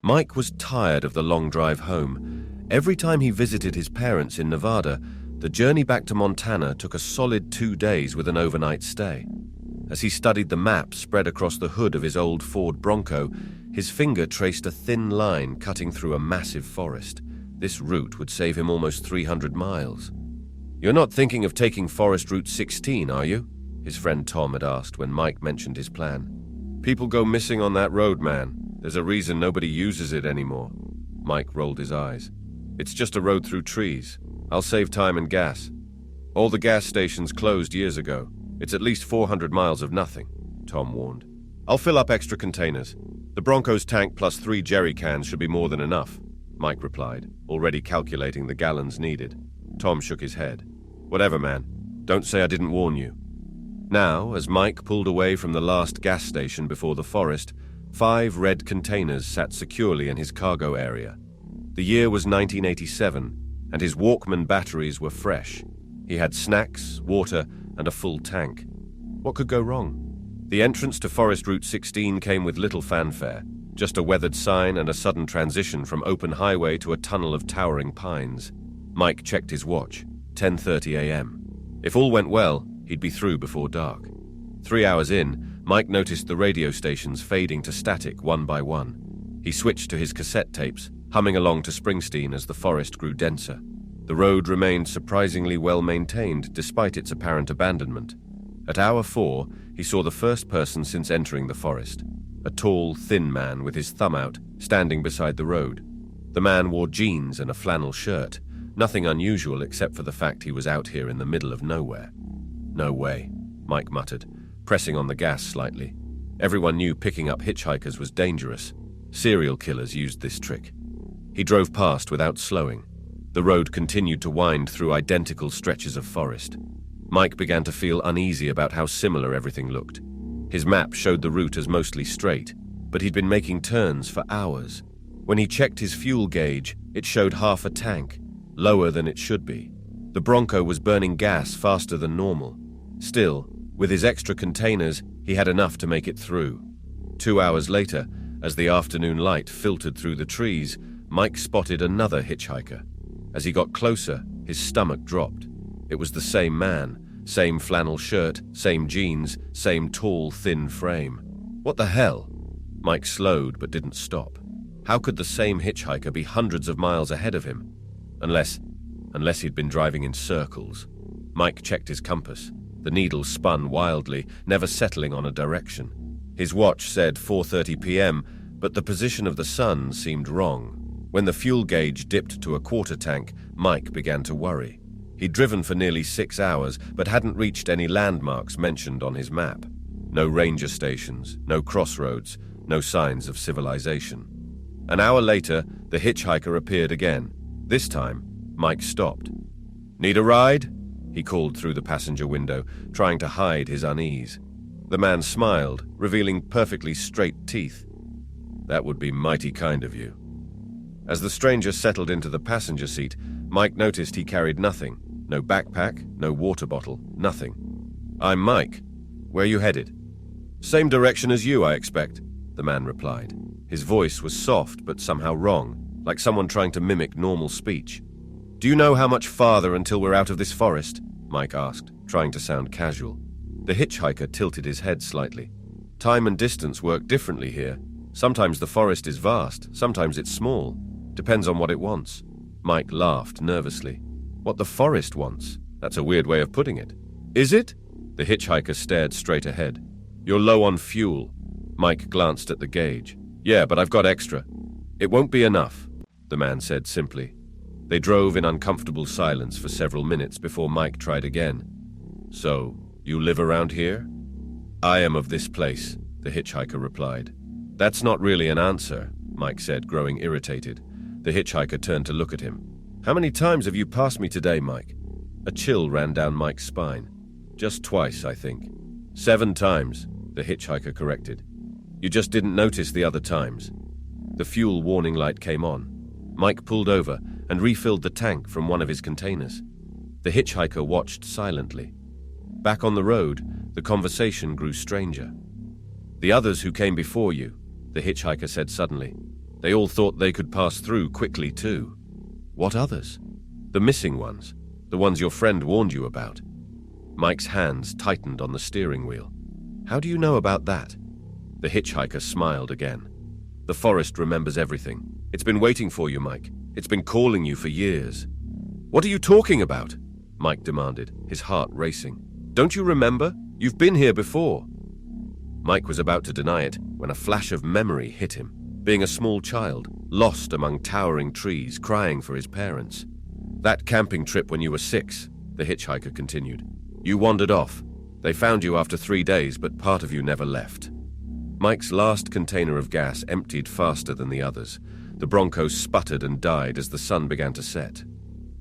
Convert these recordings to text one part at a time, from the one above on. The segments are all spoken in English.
Mike was tired of the long drive home. Every time he visited his parents in Nevada, the journey back to Montana took a solid 2 days with an overnight stay. As he studied the map spread across the hood of his old Ford Bronco, his finger traced a thin line cutting through a massive forest. This route would save him almost 300 miles. "You're not thinking of taking Forest Route 16, are you?" his friend Tom had asked when Mike mentioned his plan. "People go missing on that road, man. There's a reason nobody uses it anymore." Mike rolled his eyes. "It's just a road through trees. I'll save time and gas. All the gas stations closed years ago. It's at least 400 miles of nothing," Tom warned. "I'll fill up extra containers. The Bronco's tank plus 3 jerry cans should be more than enough," Mike replied, already calculating the gallons needed. Tom shook his head. "Whatever, man. Don't say I didn't warn you." Now, as Mike pulled away from the last gas station before the forest, 5 red containers sat securely in his cargo area. The year was 1987, and his Walkman batteries were fresh. He had snacks, water, and a full tank. What could go wrong? The entrance to Forest Route 16 came with little fanfare, just a weathered sign and a sudden transition from open highway to a tunnel of towering pines. Mike checked his watch, 10:30 a.m. If all went well, he'd be through before dark. 3 hours in, Mike noticed the radio stations fading to static one by one. He switched to his cassette tapes, humming along to Springsteen as the forest grew denser. The road remained surprisingly well maintained despite its apparent abandonment. At hour 4, he saw the first person since entering the forest, a tall, thin man with his thumb out, standing beside the road. The man wore jeans and a flannel shirt, nothing unusual except for the fact he was out here in the middle of nowhere. "No way," Mike muttered, pressing on the gas slightly. Everyone knew picking up hitchhikers was dangerous. Serial killers used this trick. He drove past without slowing. The road continued to wind through identical stretches of forest. Mike began to feel uneasy about how similar everything looked. His map showed the route as mostly straight, but he'd been making turns for hours. When he checked his fuel gauge, it showed half a tank, lower than it should be. The Bronco was burning gas faster than normal. Still, with his extra containers, he had enough to make it through. 2 hours later, as the afternoon light filtered through the trees, Mike spotted another hitchhiker. As he got closer, his stomach dropped. It was the same man, same flannel shirt, same jeans, same tall, thin frame. What the hell? Mike slowed but didn't stop. How could the same hitchhiker be hundreds of miles ahead of him? Unless he'd been driving in circles. Mike checked his compass. The needle spun wildly, never settling on a direction. His watch said 4:30 p.m., but the position of the sun seemed wrong. When the fuel gauge dipped to a quarter tank, Mike began to worry. He'd driven for nearly 6 hours, but hadn't reached any landmarks mentioned on his map. No ranger stations, no crossroads, no signs of civilization. An hour later, the hitchhiker appeared again. This time, Mike stopped. "Need a ride?" he called through the passenger window, trying to hide his unease. The man smiled, revealing perfectly straight teeth. "That would be mighty kind of you." As the stranger settled into the passenger seat, Mike noticed he carried nothing. No backpack, no water bottle, nothing. "I'm Mike. Where you headed?" "Same direction as you, I expect," the man replied. His voice was soft but somehow wrong, like someone trying to mimic normal speech. "Do you know how much farther until we're out of this forest?" Mike asked, trying to sound casual. The hitchhiker tilted his head slightly. "Time and distance work differently here. Sometimes the forest is vast, sometimes it's small. Depends on what it wants." Mike laughed nervously. "What the forest wants? That's a weird way of putting it." "Is it?" The hitchhiker stared straight ahead. "You're low on fuel." Mike glanced at the gauge. "Yeah, but I've got extra." "It won't be enough," the man said simply. They drove in uncomfortable silence for several minutes before Mike tried again. "So, you live around here?" "I am of this place," the hitchhiker replied. "That's not really an answer," Mike said, growing irritated. The hitchhiker turned to look at him. "How many times have you passed me today, Mike?" A chill ran down Mike's spine. "Just twice, I think." 7 times, the hitchhiker corrected. "You just didn't notice the other times." The fuel warning light came on. Mike pulled over and refilled the tank from one of his containers. The hitchhiker watched silently. Back on the road, the conversation grew stranger. "The others who came before you," the hitchhiker said suddenly. They all thought they could pass through quickly too. What others? The missing ones, the ones your friend warned you about. Mike's hands tightened on the steering wheel. How do you know about that? The hitchhiker smiled again. The forest remembers everything. It's been waiting for you, Mike. It's been calling you for years. What are you talking about? Mike demanded, his heart racing. Don't you remember? You've been here before. Mike was about to deny it when a flash of memory hit him. Being a small child, lost among towering trees, crying for his parents. That camping trip when you were 6, the hitchhiker continued. You wandered off. They found you after 3 days, but part of you never left. Mike's last container of gas emptied faster than the others. The Bronco sputtered and died as the sun began to set.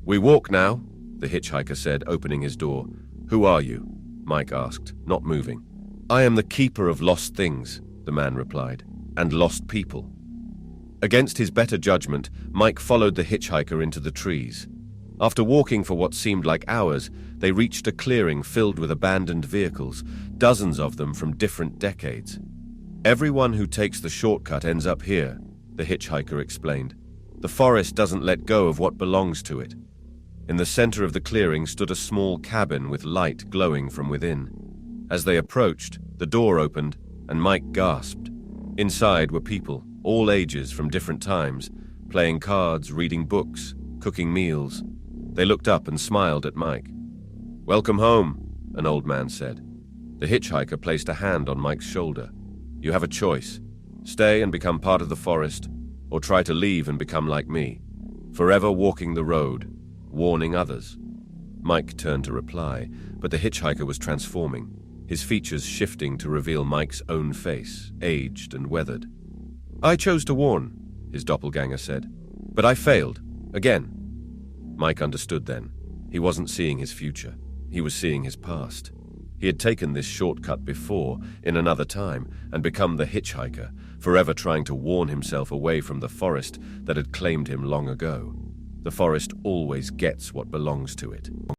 We walk now, the hitchhiker said, opening his door. Who are you? Mike asked, not moving. I am the keeper of lost things, the man replied, and lost people. Against his better judgment, Mike followed the hitchhiker into the trees. After walking for what seemed like hours, they reached a clearing filled with abandoned vehicles, dozens of them from different decades. Everyone who takes the shortcut ends up here, the hitchhiker explained. The forest doesn't let go of what belongs to it. In the center of the clearing stood a small cabin with light glowing from within. As they approached, the door opened, and Mike gasped. Inside were people, all ages from different times, playing cards, reading books, cooking meals. They looked up and smiled at Mike. Welcome home, an old man said. The hitchhiker placed a hand on Mike's shoulder. You have a choice. Stay and become part of the forest, or try to leave and become like me, forever walking the road, warning others. Mike turned to reply, but the hitchhiker was transforming, his features shifting to reveal Mike's own face, aged and weathered. I chose to warn, his doppelganger said, but I failed, again. Mike understood then. He wasn't seeing his future. He was seeing his past. He had taken this shortcut before, in another time, and become the hitchhiker, forever trying to warn himself away from the forest that had claimed him long ago. The forest always gets what belongs to it.